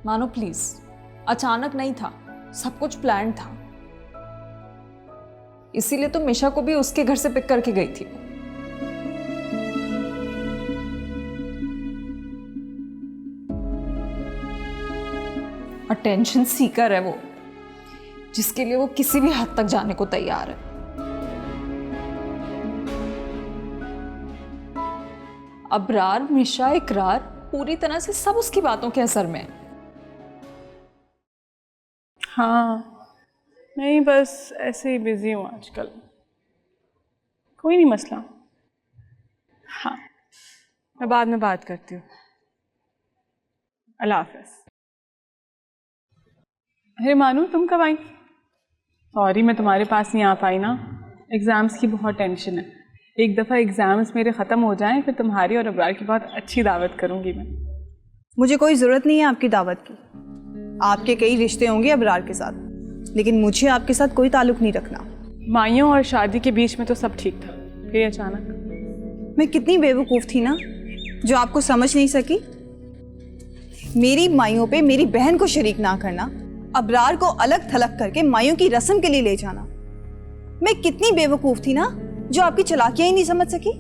मानो प्लीज, अचानक नहीं था, सब कुछ प्लान था। इसीलिए तो मिशा को भी उसके घर से पिक करके गई थी। अटेंशन सीकर है वो, जिसके लिए वो किसी भी हद तक जाने को तैयार है। अबरार, मिशा, इकरार, पूरी तरह से सब उसकी बातों के असर में है। हाँ, नहीं बस ऐसे ही बिजी हूँ आजकल, कोई नहीं मसला। हाँ, मैं बाद में बात करती हूँ। अल्लाह हाफ़िज़। अरे मानू, तुम कब आई? सॉरी मैं तुम्हारे पास नहीं आ पाई ना, एग्ज़ाम्स की बहुत टेंशन है। एक दफ़ा एग्ज़ाम्स मेरे ख़त्म हो जाएं फिर तुम्हारी और अबरार की बहुत अच्छी दावत करूँगी मैं। मुझे कोई ज़रूरत नहीं है आपकी दावत की। आपके कई रिश्ते होंगे अबरार के साथ, लेकिन मुझे आपके साथ कोई ताल्लुक़ नहीं रखना। माइयों और शादी के बीच में तो सब ठीक था, फिर अचानक। मैं कितनी बेवकूफ़ थी ना, जो आपको समझ नहीं सकी। मेरी माइयों पे मेरी बहन को शरीक ना करना, अबरार को अलग थलग करके माइयों की रस्म के लिए ले जाना। मैं कितनी बेवकूफ़ थी ना, जो आपकी चालाकियां ही नहीं समझ सकी।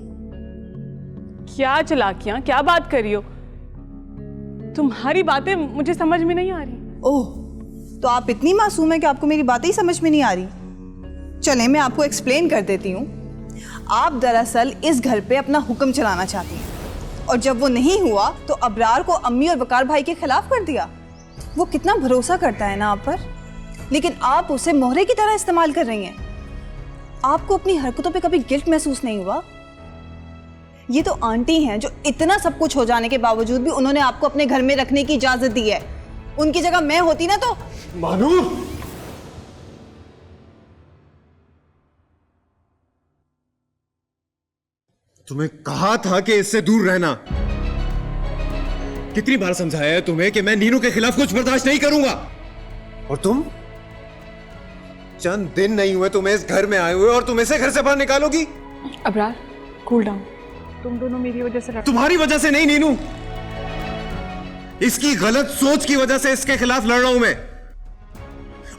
क्या चालाकियां, क्या बात कर रही हो? तुम्हारी बातें मुझे समझ में नहीं आ रही। ओह, तो आप इतनी मासूम है कि आपको मेरी बातें ही समझ में नहीं आ रही। चलें मैं आपको एक्सप्लेन कर देती हूँ। आप दरअसल इस घर पे अपना हुक्म चलाना चाहती हैं, और जब वो नहीं हुआ तो अबरार को अम्मी और वकार भाई के खिलाफ कर दिया। वो कितना भरोसा करता है ना आप पर, लेकिन आप उसे मोहरे की तरह इस्तेमाल कर रही हैं। आपको अपनी हरकतों पे कभी गिल्ट महसूस नहीं हुआ? ये तो आंटी हैं जो इतना सब कुछ हो जाने के बावजूद भी उन्होंने आपको अपने घर में रखने की इजाजत दी है। उनकी जगह मैं होती ना तो। मानू, तुम्हें कहा था कि इससे दूर रहना। कितनी बार समझाया है तुम्हें कि मैं नीनू के खिलाफ कुछ बर्दाश्त नहीं करूंगा, और तुम चंद दिन नहीं हुए तुम्हें इस घर में आए हुए और तुम इसे घर से बाहर निकालोगी? Abrar, cool down. तुम दोनों मेरी वजह से तुम्हारी वजह से नहीं नीनू, इसकी गलत सोच की वजह से इसके खिलाफ लड़ रहा हूं मैं।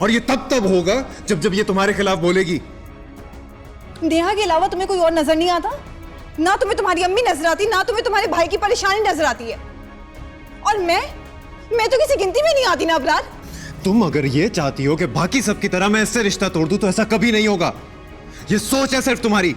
और ये तब होगा जब ये तुम्हारे खिलाफ बोलेगी। नेहा के अलावा तुम्हें कोई और नजर नहीं आता? ना तुम्हें तुम्हारी अम्मी नजर आती, ना तुम्हें तुम्हारे भाई की परेशानी नजर आती है। और मैं तो किसी गिनती में नहीं आती ना अबरार। तुम अगर ये चाहती हो कि बाकी सबकी तरह मैं इससे रिश्ता तोड़ दूं तो ऐसा कभी नहीं होगा। ये सोच है सिर्फ तुम्हारी।